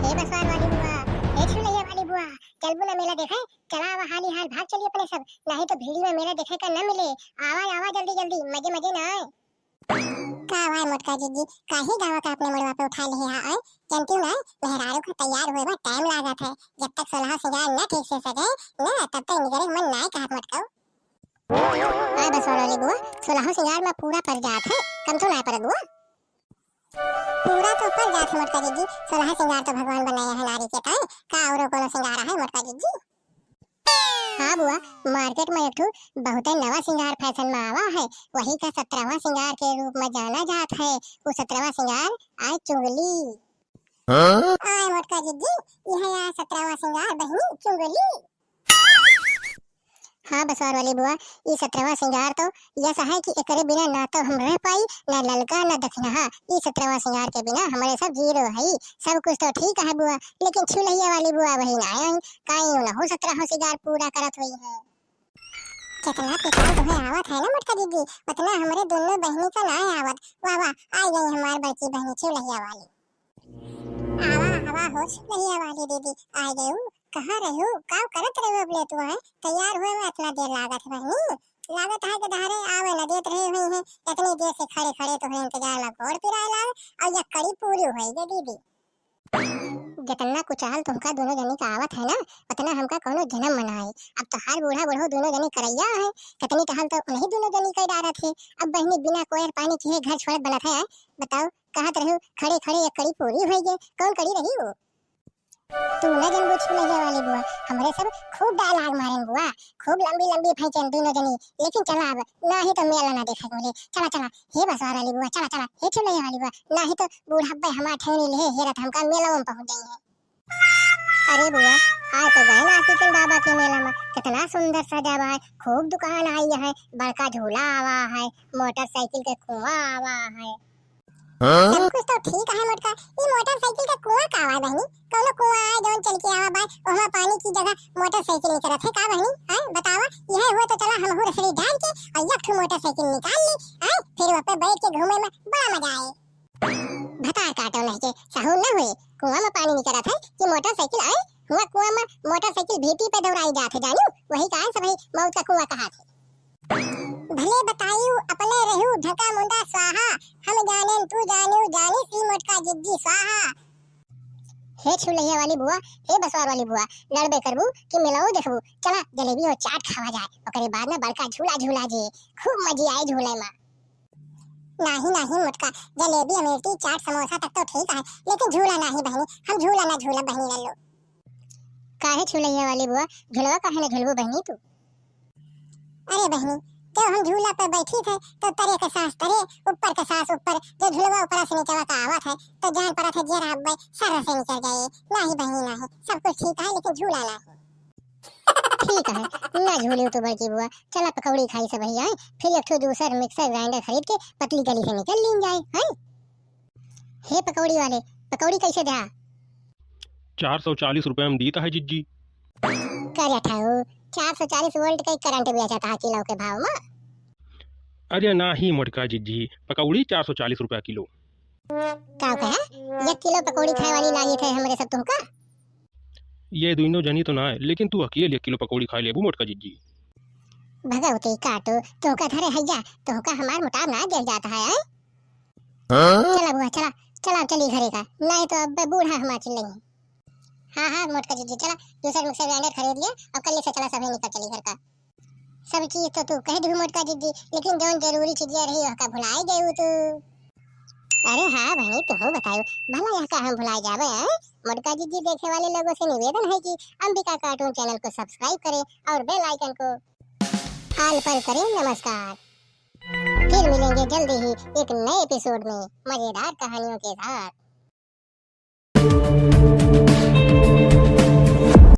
हे busbar वाली बुआ, हे झुलैया वाली बुआ, चलबू ना मेला देखे? चला आवा हाली हाल भाग चलिए अपने सब, नहीं तो भीड़ में मेला देखे का न मिले। आवा आवा जल्दी जल्दी, मजे मजे ना आए। का आवा मोटका जीजी, काहे गावा का अपने मड़वा पे उठा ले आए? जानती ना मेहरारू का तैयार होए बा टाइम लागत है। जब तक सोलह सिंगार न ठीक से सजे न तब तक निकले मन ना कहत मटकाओ। आ बसवार वाली बुआ, सोलह सिंगार में पूरा पर जात है, कम तो ना पर बुआ। पूरा तो पर जात है मोटका जीजी, सोलह सिंगार तो भगवान बनाया है नारी के ताए, का औरो कोनो सिंगार है मोटका जीजी? हाँ बुआ, मार्केट में एक ठो बहुत नवा सिंगार फैशन में आवा है, वही का 17वां सिंगार के रूप में जाना जात है। वो 17वां सिंगार आज चुंगली। आय मोटका जीजी, यह या 17वां सिंगार बहनी चुंगली। हाँ बसवार वाली बुआ, ये 17वां सिंगार तो यह है कि एकरे बिना ना तो हम रह पाई, ना ललका ना दक्षिणा। ये 17वां सिंगार के बिना हमारे सब जीरो है। सब कुछ तो ठीक है बुआ, लेकिन छुलैया वाली बुआ वही ना आई, काई ना हो 17वां सिंगार पूरा करत हुई है। कितना पिटाई तुम्हें आवत है ना मोटका दीदी, उतना हमारे दोनों बहनी का ना आवत। वाह वाह, आई गई हमारी बच्ची बहनी छुलैया वाली। आवा हवा हो छुलैया वाली दीदी, आ गई। कहाँ रहू, का करत रहू अब ले तू है? तैयार हुए में इतना देर लागत है बहनी? लागत है कि धारे आवे न देत रही हुई है, इतनी देर से खड़े खड़े तो इंतजार में घोड़ पिराए लाग, और ये कड़ी पूरी हुई है दीदी। जितना कुचाल तुमका दोनों जनी का आवत है ना, उतना हमका कोनो जन्म मनाई। अब तो हर बूढ़ा बूढ़ो दोनों जनी करैया है, कितनी टहल तो उन्हीं दोनों जनी का डारा थे। अब बहनी बिना कोयर पानी के घर छोड़त बनत है। बताओ कहत रहू खड़े खड़े ये कड़ी पूरी हुई है, कौन कड़ी रही हो? तू न जनबू छुलैया वाली बुआ, हमरे सब खूब डायलॉग मारेन बुआ, खूब लंबी लंबी फेंचन दोनों जनी। लेकिन चला अब ना ही तो मेला ना देखा मिले। चला चला हे बसवार वाली बुआ, चला चला हे छुलैया वाली बुआ, ना ही तो बूढ़ा हमार ठेनी ले हेरत हमका मेला में पहुंच गई है। अरे बुआ, आज तो गए नासिकन बाबा के मेला में, कितना सुंदर सजा हुआ है, खूब दुकान आई है, बड़का झूला आवा है, मोटरसाइकिल के कुआं आवा है। सब कुछ तो ठीक है मोटका, ये मोटरसाइकिल का कुआं का आवा बहनी? कौनो कुआं आए जोन चल के आवा बाय, वहां पानी की जगह मोटरसाइकिल निकलत है का बहनी? हैं बतावा, यह हुआ तो चला हम हो रसड़ी डाल के और एक ठो मोटरसाइकिल निकाल ली, हैं फिर वहां पे बैठ के घूमे में बड़ा मजा आए। भतार काटो नहीं के साहू न हुए, कुआं में पानी निकलत है कि मोटरसाइकिल आए, हुआ कुआं में मोटरसाइकिल भीटी पे दौड़ाई जात है जानू, वही का सब मौत का कुआं कहा थे। भले बताइयो अपने रहू ढका मुंडा स्वाहा, हम जाने तू जानू जानी सी मोटका जिद्दी स्वाहा। हे छुलैया वाली बुआ, हे बसवार वाली बुआ, लड़बे करबू कि मिलाओ देखबू? चला जलेबी और चाट खावा जाए, ओकरे बाद में बड़का झूला झूला जे, खूब मजे आए झूले में। नहीं नहीं मोटका, जलेबी अमेठी चाट समोसा तक तो ठीक है, लेकिन झूला नहीं बहनी, हम झूला ना झूला बहनी लल्लो। काहे छुलैया वाली बुआ, झूलवा काहे ना झूलबू बहनी तू? अरे बहनी, जब हम झूला पर बैठी थे तो तरे के सांस तरे, ऊपर के सांस ऊपर, जो झूलवा ऊपर से नीचे का आवत है तो जान पड़ा था जरा अब सर से निकल जाए। नहीं बहनी नहीं, सब कुछ ठीक है लेकिन झूला नहीं। ठीक है ना झूली तो बड़की बुआ, चला पकौड़ी खाई से भैया, फिर एक ठो जूसर मिक्सर ग्राइंडर खरीद के पतली गली से निकल लीन जाए हैं। हे पकौड़ी वाले, पकौड़ी कैसे दे? 440 रुपए में दीता है जिज्जी। कर अठाओ 440 वोल्ट का करंट बेचता है किलो के भाव में। अरे ना ही मोटका जिज्जी, पकौड़ी 440 रुपया किलो। का कहा? 1 किलो पकौड़ी खाए वाली लागी थे हमरे सब तुमका? ये दोनों जनी तो ना है, लेकिन तू अकेले 1 किलो पकौड़ी खा लेबू मोटका जिज्जी। भगवती काटो, तुमका धरे हैया, तुमका हमार मुताब ना देख जाता है। चला बुआ चला, चला चली घरे का, नहीं तो अब बूढ़ा हमार चिल्लेंगे। हाँ हाँ मोटका जीजी चला, दूसरा मिक्सर ग्राइंडर खरीद लिया और कल से चला सभी निकल चली घर का। सब चीज तो तू कह दू मोटका जीजी, लेकिन जौन जरूरी चीजें रही वह भुलाए गए तू। अरे हाँ भाई तो हो बताओ, भला यहाँ का हम भुलाए जावे हैं? मोटका जीजी देखे वाले लोगों से निवेदन है कि अंबिका कार्टून चैनल को सब्सक्राइब करें और बेल आइकन को ऑल पर करें। नमस्कार, फिर मिलेंगे जल्दी ही एक नए एपिसोड में मजेदार कहानियों के साथ।